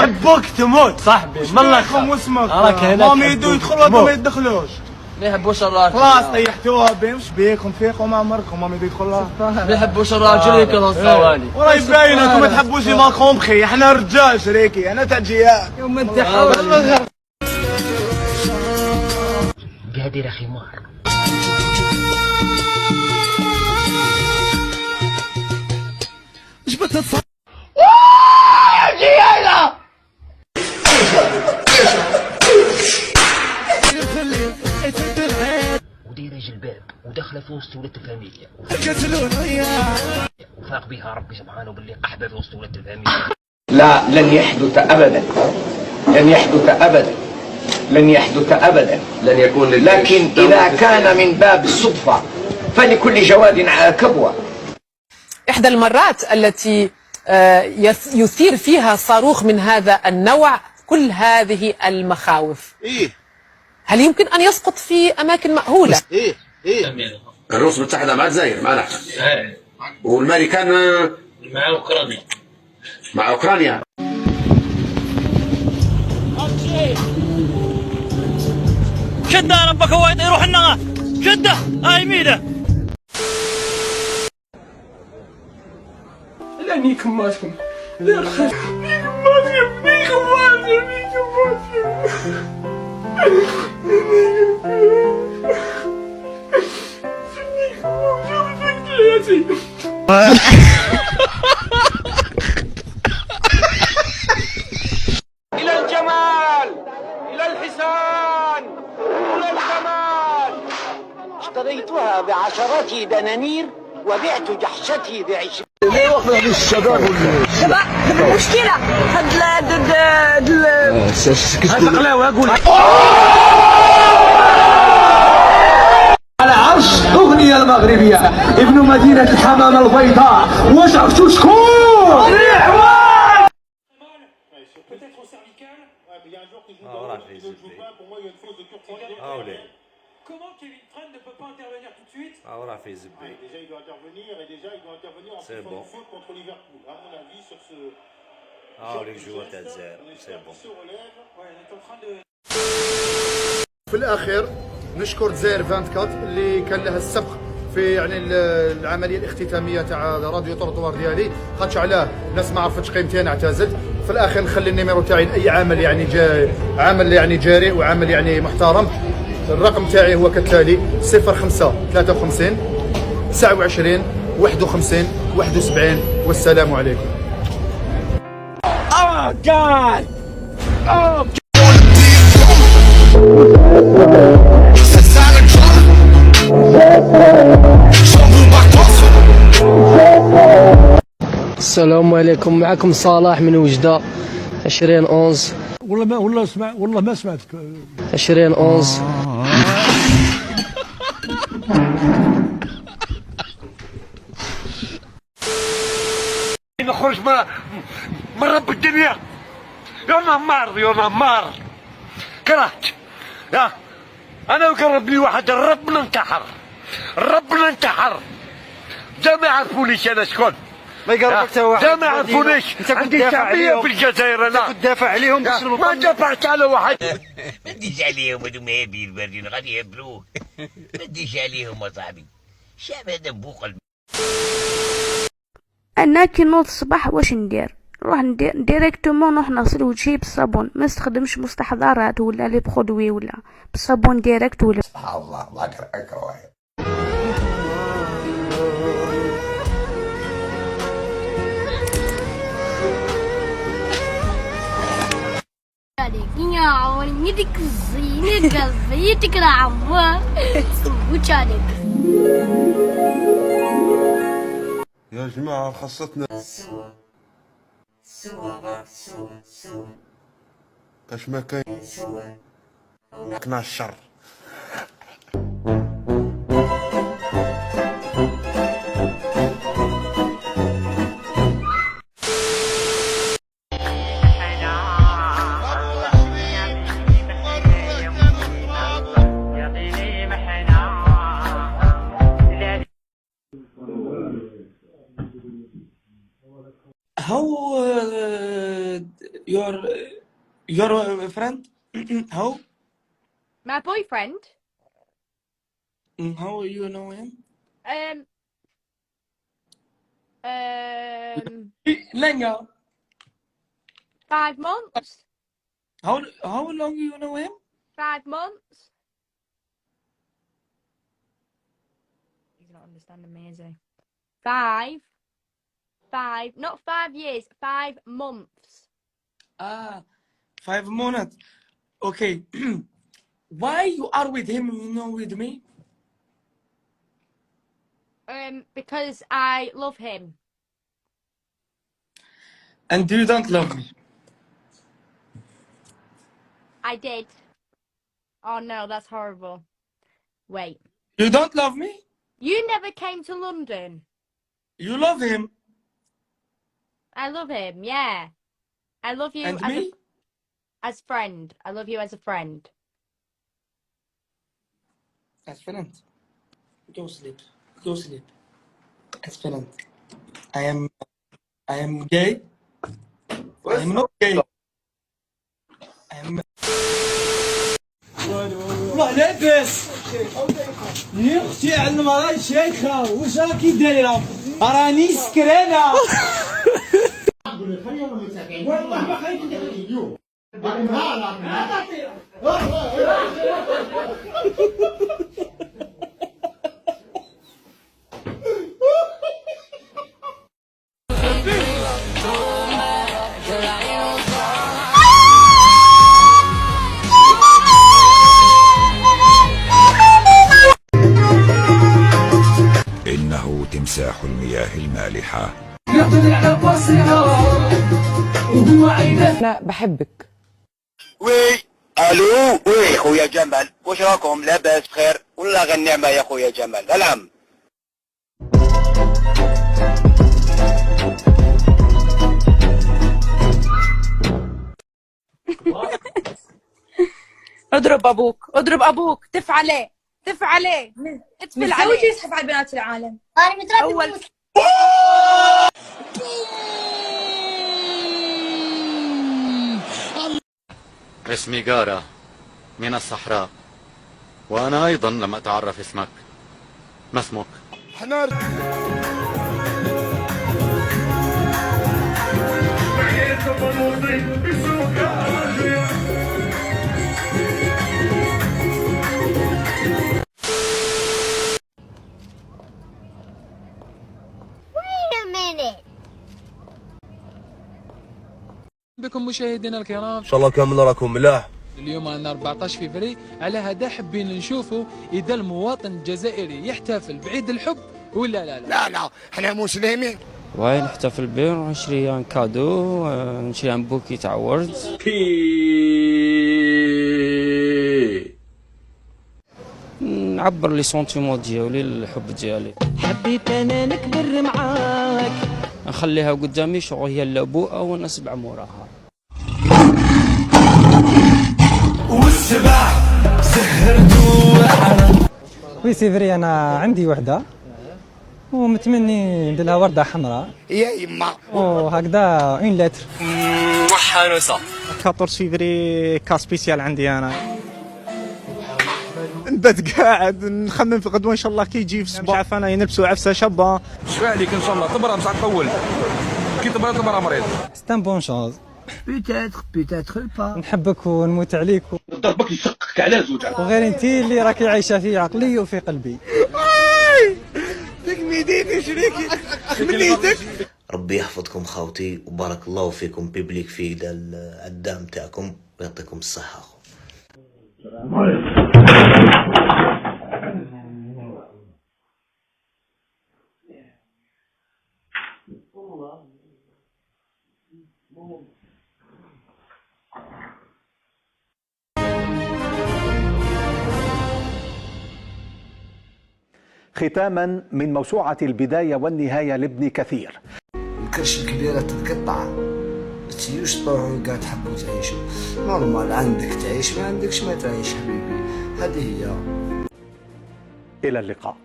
يحبوك تموت صاحبي. والله يخم واسمك. ما يدوا يدخلوا وما يدخلوش. ما يحبوش الراجل. خلاص طيحتوها بهم. ايش بيكم فيكم ما عمركم ما يدوا يدخلوها. ما يحبوش الراجل يكره الصواني. والله يبين انكم ما تحبوش ماكم خي. احنا رجال شريكي انا تاجيات. يوم انت حاول. قادر حمار. ايش بتتصل؟ ودير جلباب ودخل في وسط ولد الفاميليا وفاق بها ربي سبحانه باللي قحبه في وسط ولد الفاميليا. لا لن يحدث ابدا. لن يحدث ابدا. لن يحدث ابدا. لن يكون. لكن اذا كان من باب الصدفه فلكل جواد كبوه. إحدى المرات التي يثير فيها صاروخ من هذا النوع كل هذه المخاوف. هل يمكن أن يسقط في أماكن مأهولة؟ الروس متحدة مع الجزائر مع نحن. والامريكان مع اوكرانيا. مع اوكرانيا. شده ربك هو يروح لنا. شده هاي يمينه. لانيكم ماشكم. لا خير. إلى الجمال. إلى الحسان. إلى الجمال. اشتريتها بعشرات دنانير وبعت جحشتي ب20. الشباب مشكلة على عرش أغنية المغربية ابن مدينة الحمامة البيضاء وشكشكون. Comment Kevin Train ne peut pas intervenir tout de suite? Déjà il doit intervenir et déjà il doit intervenir en faisant une faute contre Liverpool. À mon avis sur ce. Les joueurs c'est bon. Ouais, on est en train de. في الاخير نشكر الجزائر 24 اللي كان لها السبق في يعني العمليه الاختتاميه تاع راديو طرطوار ديالي، خاطش علاه الناس ما عرفتش قيمتي انا اعتزلت. في الاخير نخلي النيميرو تاعي لاي عمل يعني عمل يعني جاري وعمل يعني محترم. الرقم تاعي هو كالتالي 05 53 29 51 71 والسلام عليكم. السلام عليكم. معكم صلاح من وجدة 2011. والله ما سمعتك. 2011. نخرج من رب الدنيا. يا نمار يا نمار كرهت. يا انا وقربني واحد الرب ننتحر. الرب ننتحر. دا ما يعرفونيش انا شكون. ما يقربك حتى واحد. دا ما يعرفونيش. عندي شعبيه في الجزائر انا. كنت دافع عليهم باش ما دافعت على واحد. ما تديش عليهم هذوما يابين الباردين غادي يهبلوك. ما تديش عليهم اصاحبي. شاب هذا بوق. انا كي نوض الصباح واش ندير؟ نروح ديريكتومون نروح نغسل وجهي بالصابون، ما نستخدمش مستحضرات ولا لي برودوي ولا بالصابون ديريكت. ولا سبحان الله الله اكره. يا عمري يدك الزين قصيتك العمر وش عليك يا جماعة خاصتنا كاش ما كاين مقنع الشر. هو your friend? How? My boyfriend? How you know him? Lenga. 5 months. How long you know him? 5 months. He's not understanding me, is he? 5, not 5 years, 5 months. 5 months. Okay. Why you are with him and not with me? Because I love him. And you don't love me. I did. Oh no, that's horrible. Wait. You don't love me? You never came to London. You love him. I love him, yeah. I love you And as me? as friend. I love you as a friend. As friend. Go sleep. Go sleep. As friend. I am gay. I am not gay. I am. والله لاباس يا اختي عندنا راهي شيخه واش راكي دايره راني سكرانه والله ما خليك اليوم إنه تمساح المياه المالحة. أنا بحبك. وي الو وي خويا جمال، واش راكم لاباس بخير ولا غير النعمه يا خويا جمال؟ العم اضرب ابوك تف عليه اتفل عليه. متزوج يسحب على بنات العالم. انا متربي اسمي قارة من الصحراء، وأنا أيضا لم أتعرف اسمك. ما اسمك؟ بكم مشاهدينا الكرام، ان شاء الله كامل راكم ملاح. اليوم أنا 14 فبراير، على هذا حابين نشوفوا إذا المواطن الجزائري يحتفل بعيد الحب ولا لا. لا احنا مسلمين. واي نحتفل به، نروح نشري ان كادو، نشري ان بوكي تاع ورد. نعبر لي سونتيمون ديالي، الحب ديالي. حبيت انا نكبر معاك، نخليها قدامي شغل هي اللبوءه ونسبع موراها. والسباح سهرتو. وي سي فري، انا عندي وحده ومتمني ندير لها ورده حمراء يا يما، وهكذا 1 لتر حانوسه. 14 فيفري كا سبيسيال عندي انا. نبات قاعد نخمم في غدوه ان شاء الله كي يجي في الصباح عفانا ينلبسوا عفسه شابه. شوي عليك ان شاء الله تبرا بصح تطول كي تبرا مريض. ستان بون شوز. بيتاتر با. نحبك ونموت عليك ضربك يشقك على زوج، وغير انت اللي راكي عايشه في عقلي وفي قلبي. تكميديني شريكي منيتك. ربي يحفظكم خاوتي وبارك الله فيكم بيبليك في الدعم تاعكم ويعطيكم الصحة. ختاما من موسوعة البداية والنهاية لابن كثير. الكرش الكبيرة تتقطع، تسيوش تروحوا كاع تحبوا تعيشوا نورمال، عندك تعيش ما عندكش ما تعيش حبيبي، هذه هي. إلى اللقاء.